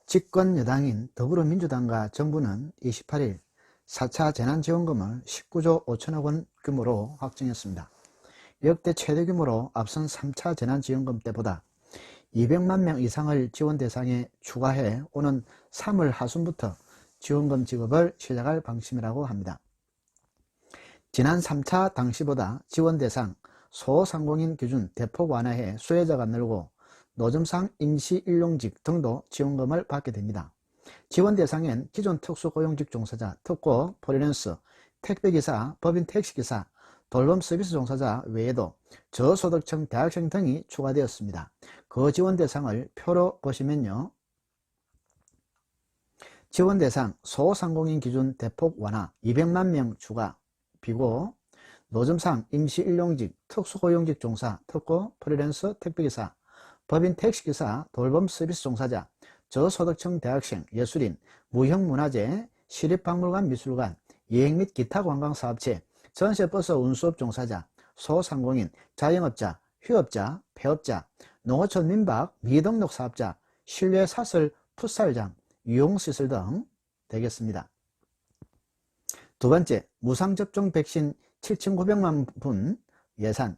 집권 여당인 더불어민주당과 정부는 28일 4차 재난지원금을 19조 5천억 원 규모로 확정했습니다. 역대 최대 규모로 앞선 3차 재난지원금 때보다 200만 명 이상을 지원 대상에 추가해 오는 3월 하순부터 지원금 지급을 시작할 방침이라고 합니다. 지난 3차 당시보다 지원 대상 소상공인 기준 대폭 완화해 수혜자가 늘고 노점상 임시일용직 등도 지원금을 받게 됩니다. 지원 대상엔 기존 특수고용직 종사자, 특고, 프리랜서, 택배기사, 법인 택시기사, 돌봄 서비스 종사자 외에도 저소득층 대학생 등이 추가되었습니다. 그 지원 대상을 표로 보시면요. 지원 대상 소상공인 기준 대폭 완화 200만 명 추가 비고, 노점상 임시일용직, 특수고용직 종사, 특고, 프리랜서, 택배기사, 법인 택시기사, 돌봄 서비스 종사자, 저소득층 대학생, 예술인, 무형문화재, 시립박물관 미술관, 여행 및 기타 관광사업체, 전세버스 운수업 종사자, 소상공인, 자영업자, 휴업자, 폐업자, 농어촌 민박, 미등록 사업자, 실내 사설 풋살장, 유흥시설 등 되겠습니다. 두 번째, 무상접종 백신 7,900만 분 예산.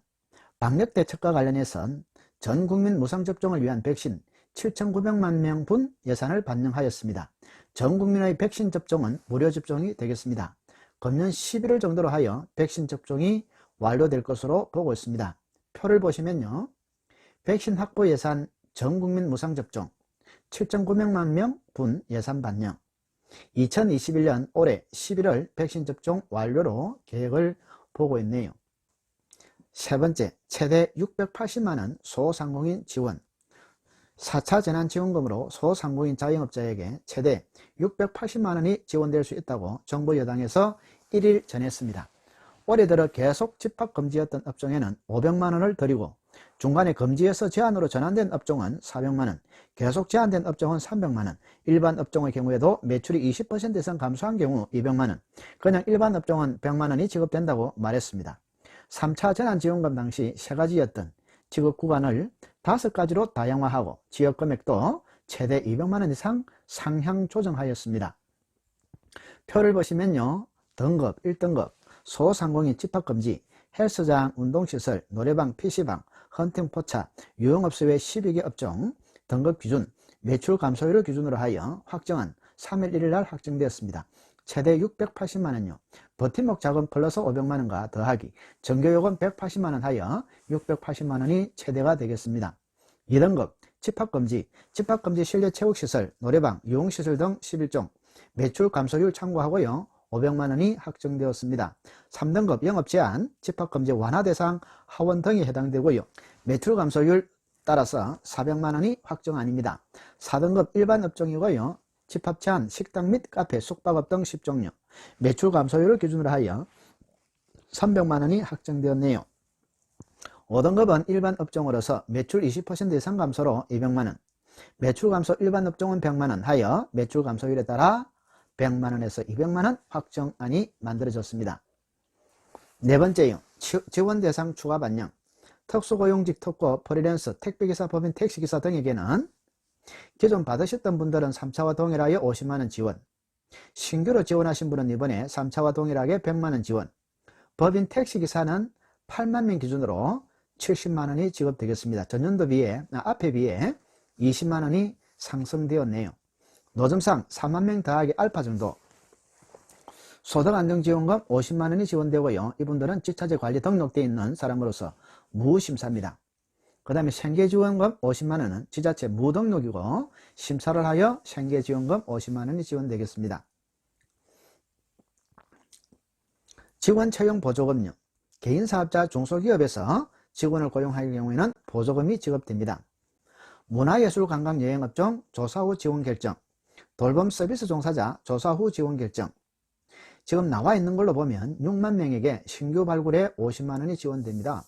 방역대책과 관련해선 전국민 무상접종을 위한 백신 7,900만 명분 예산을 반영하였습니다. 전국민의 백신 접종은 무료 접종이 되겠습니다. 금년 11월 정도로 하여 백신 접종이 완료될 것으로 보고 있습니다. 표를 보시면요. 백신 확보 예산 전국민 무상접종 7,900만 명분 예산 반영. 2021년 올해 11월 백신 접종 완료로 계획을 보고 있네요. 세 번째, 최대 680만원 소상공인 지원. 4차 재난지원금으로 소상공인 자영업자에게 최대 680만원이 지원될 수 있다고 정부 여당에서 1일 전했습니다. 올해 들어 계속 집합금지였던 업종에는 500만원을 드리고, 중간에 금지에서 제한으로 전환된 업종은 400만원, 계속 제한된 업종은 300만원, 일반 업종의 경우에도 매출이 20% 이상 감소한 경우 200만원, 그냥 일반 업종은 100만원이 지급된다고 말했습니다. 3차 재난지원금 당시 3가지였던 지급 구간을 5가지로 다양화하고 지역 금액도 최대 200만원 이상 상향 조정하였습니다. 표를 보시면요. 등급 1등급 소상공인 집합금지, 헬스장, 운동시설, 노래방, PC방, 헌팅포차, 유흥업소 외 12개 업종 등급 기준, 매출 감소율을 기준으로 하여 확정한 3월 1일 날 확정되었습니다. 최대 680만원요. 버팀목 자금 플러스 500만원과 더하기 전교요금 180만원 하여 680만원이 최대가 되겠습니다. 2등급 집합금지, 집합금지 실내체육시설, 노래방, 유흥시설 등 11종 매출 감소율 참고하고요. 500만원이 확정되었습니다. 3등급 영업제한, 집합금지 완화 대상 하원 등이 해당되고요. 매출 감소율 따라서 400만원이 확정 아닙니다. 4등급 일반 업종이고요. 집합제한, 식당 및 카페, 숙박업 등 10종류 매출 감소율을 기준으로 하여 300만원이 확정되었네요. 5등급은 일반 업종으로서 매출 20% 이상 감소로 200만원, 매출 감소 일반 업종은 100만원 하여 매출 감소율에 따라 100만원에서 200만원 확정안이 만들어졌습니다. 네 번째요. 지원 대상 추가 반영. 특수고용직, 특고, 프리랜서, 택배기사, 법인 택시기사 등에게는 기존 받으셨던 분들은 3차와 동일하여 50만원 지원, 신규로 지원하신 분은 이번에 3차와 동일하게 100만원 지원, 법인 택시기사는 8만 명 기준으로 70만원이 지급되겠습니다. 전년도 비해, 앞에 비해 20만원이 상승되었네요. 노점상 4만 명 더하기 알파 정도, 소득안정지원금 50만원이 지원되고요. 이분들은 지자체 관리 등록되어 있는 사람으로서 무심사입니다. 그 다음에 생계지원금 50만원은 지자체 무등록이고 심사를 하여 생계지원금 50만원이 지원되겠습니다. 직원채용보조금요. 개인사업자 중소기업에서 직원을 고용할 경우에는 보조금이 지급됩니다. 문화예술관광여행업종 조사 후 지원 결정, 돌봄 서비스 종사자 조사 후 지원 결정. 지금 나와 있는 걸로 보면 6만 명에게 신규 발굴에 50만원이 지원됩니다.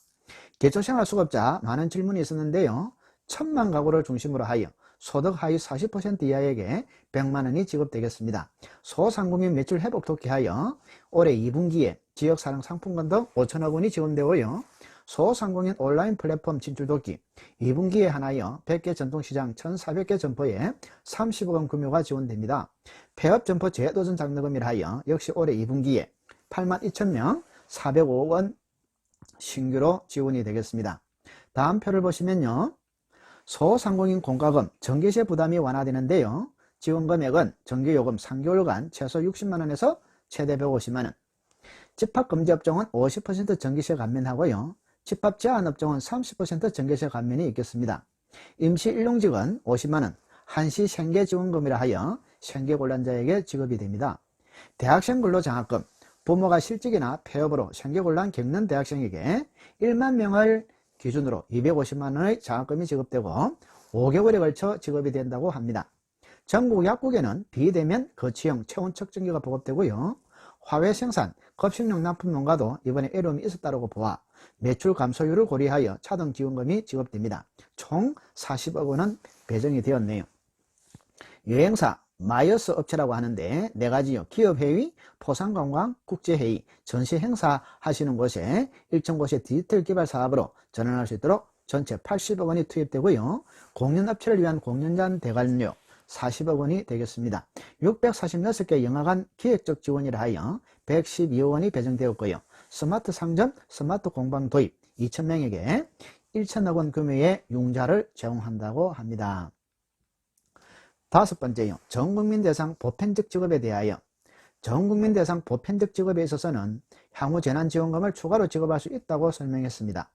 기초생활수급자 많은 질문이 있었는데요. 1000만 가구를 중심으로 하여 소득 하위 40% 이하에게 100만원이 지급되겠습니다. 소상공인 매출 회복 돕기 하여 올해 2분기에 지역사랑 상품권 등 5천억 원이 지원되고요. 소상공인 온라인 플랫폼 진출 돕기 2분기에 한하여 100개 전통시장 1,400개 점포에 30억 원 규모가 지원됩니다. 폐업 점포 재도전 장려금이라 하여 역시 올해 2분기에 82,000명 405억 원 신규로 지원이 되겠습니다. 다음 표를 보시면요. 소상공인 공과금 전기세 부담이 완화되는데요. 지원 금액은 전기요금 3개월간 최소 60만원에서 최대 150만원, 집합금지업종은 50% 전기세 감면하고요. 집합 제한업종은 30% 전기세 감면이 있겠습니다. 임시일용직은 50만원, 한시 생계 지원금이라 하여 생계곤란자에게 지급이 됩니다. 대학생 근로장학금, 부모가 실직이나 폐업으로 생계곤란 겪는 대학생에게 1만 명을 기준으로 250만원의 장학금이 지급되고 5개월에 걸쳐 지급이 된다고 합니다. 전국 약국에는 비대면 거치형 체온 측정기가 보급되고요. 화훼 생산, 급식용 납품 농가도 이번에 어려움이 있었다고 보아 매출 감소율을 고려하여 차등 지원금이 지급됩니다. 총 40억 원은 배정이 되었네요. 여행사, 마이어스 업체라고 하는데 4가지요. 기업회의, 포상관광, 국제회의, 전시행사 하시는 곳에 일정 곳의 디지털 개발 사업으로 전환할 수 있도록 전체 80억 원이 투입되고요. 공연업체를 위한 공연장 대관료 40억 원이 되겠습니다. 646개 영화관 기획적 지원이라 하여 112억 원이 배정되었고요. 스마트 상점, 스마트 공방 도입 2,000명에게 1천억 원 규모의 융자를 제공한다고 합니다. 다섯 번째요. 전국민 대상 보편적 직업에 대하여 전국민 대상 보편적 직업에 있어서는 향후 재난지원금을 추가로 지급할 수 있다고 설명했습니다.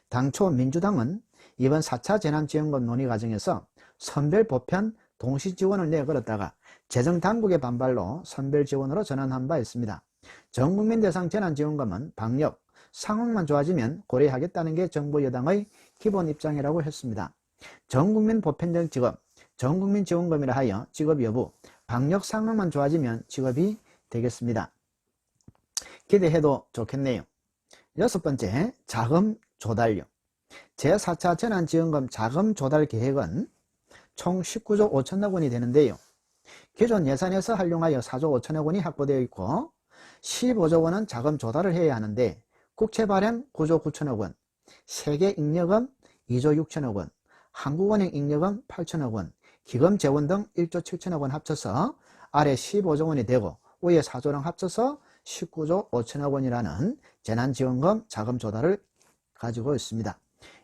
당초 민주당은 이번 4차 재난지원금 논의 과정에서 선별 보편 동시 지원을 내걸었다가 재정당국의 반발로 선별 지원으로 전환한 바 있습니다. 전국민 대상 재난지원금은 방역, 상황만 좋아지면 고려하겠다는 게 정부 여당의 기본 입장이라고 했습니다. 전국민 보편적 직업, 전국민 지원금이라 하여 지급 여부, 방역 상황만 좋아지면 지급이 되겠습니다. 기대해도 좋겠네요. 여섯 번째, 자금 조달료. 제4차 재난지원금 자금 조달 계획은 총 19조 5천억 원이 되는데요. 기존 예산에서 활용하여 4조 5천억 원이 확보되어 있고 15조 원은 자금 조달을 해야 하는데 국채 발행 9조 9천억 원, 세계 잉여금 2조 6천억 원, 한국은행 잉여금 8천억 원, 기금 재원 등 1조 7천억 원 합쳐서 아래 15조 원이 되고 위에 4조랑 합쳐서 19조 5천억 원이라는 재난지원금 자금 조달을 가지고 있습니다.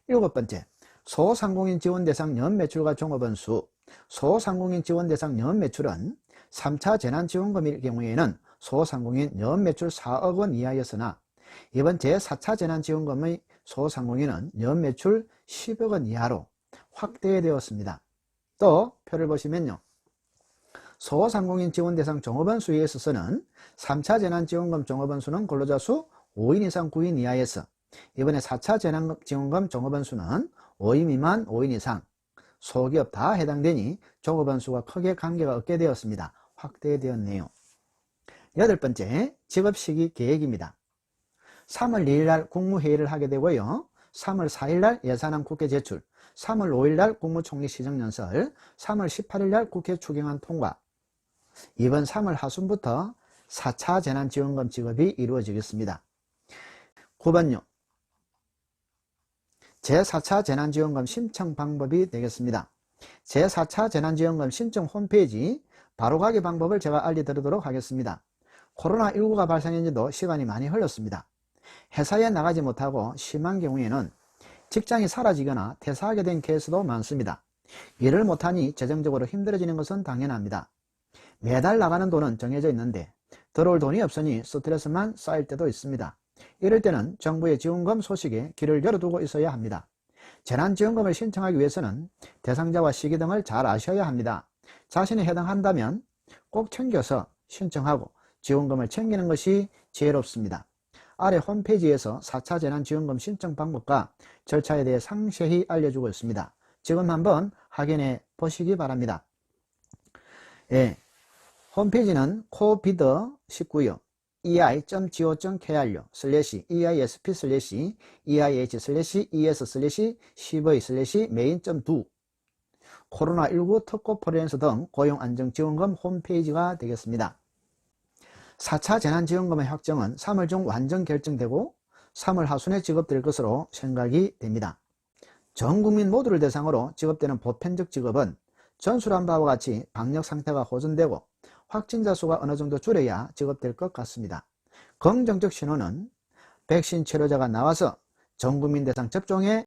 일곱 번째, 소상공인 지원 대상 연매출과 종업원 수. 소상공인 지원 대상 연매출은 3차 재난지원금일 경우에는 소상공인 연매출 4억 원 이하였으나 이번 제4차 재난지원금의 소상공인은 연매출 10억 원 이하로 확대되었습니다. 또 표를 보시면요. 소상공인 지원 대상 종업원 수에 있어서는 3차 재난지원금 종업원 수는 근로자 수 5인 이상 9인 이하에서 이번에 4차 재난지원금 종업원 수는 5인 미만 5인 이상 소기업 다 해당되니 종업원 수가 크게 관계가 없게 되었습니다. 확대되었네요. 여덟 번째, 지급시기 계획입니다. 3월 2일날 국무회의를 하게 되고요. 3월 4일날 예산안 국회 제출, 3월 5일날 국무총리 시정연설, 3월 18일날 국회 추경안 통과. 이번 3월 하순부터 4차 재난지원금 지급이 이루어지겠습니다. 9번요. 제4차 재난지원금 신청 방법이 되겠습니다. 제4차 재난지원금 신청 홈페이지 바로가기 방법을 제가 알려드리도록 하겠습니다. 코로나19가 발생한 지도 시간이 많이 흘렀습니다. 회사에 나가지 못하고 심한 경우에는 직장이 사라지거나 퇴사하게 된 케이스도 많습니다. 일을 못하니 재정적으로 힘들어지는 것은 당연합니다. 매달 나가는 돈은 정해져 있는데 들어올 돈이 없으니 스트레스만 쌓일 때도 있습니다. 이럴 때는 정부의 지원금 소식에 귀를 열어두고 있어야 합니다. 재난지원금을 신청하기 위해서는 대상자와 시기 등을 잘 아셔야 합니다. 자신이 해당한다면 꼭 챙겨서 신청하고 지원금을 챙기는 것이 지혜롭습니다. 아래 홈페이지에서 4차 재난지원금 신청 방법과 절차에 대해 상세히 알려주고 있습니다. 지금 한번 확인해 보시기 바랍니다. 예, 홈페이지는 covid19요. ei.go.kr요/eisp/eih/es/main.do 코로나19 특고 프리랜서 등 고용안정지원금 홈페이지가 되겠습니다. 4차 재난지원금의 확정은 3월 중 완전 결정되고 3월 하순에 지급될 것으로 생각이 됩니다. 전 국민 모두를 대상으로 지급되는 보편적 지급은 전술한 바와 같이 방역 상태가 호전되고 확진자 수가 어느 정도 줄여야 지급될 것 같습니다. 긍정적 신호는 백신 치료자가 나와서 전 국민 대상 접종이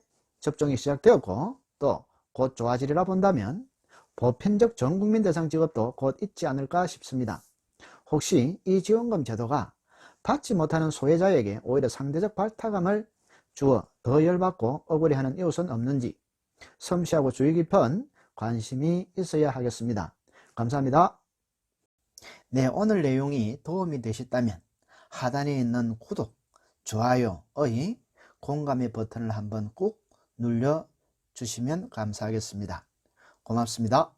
시작되었고 또 곧 좋아지리라 본다면 보편적 전 국민 대상 지급도 곧 있지 않을까 싶습니다. 혹시 이 지원금 제도가 받지 못하는 소외자에게 오히려 상대적 발탁감을 주어 더 열받고 억울해하는 이웃은 없는지 섬세하고 주의 깊은 관심이 있어야 하겠습니다. 감사합니다. 네, 오늘 내용이 도움이 되셨다면 하단에 있는 구독, 좋아요의 공감의 버튼을 한번 꾹 눌러주시면 감사하겠습니다. 고맙습니다.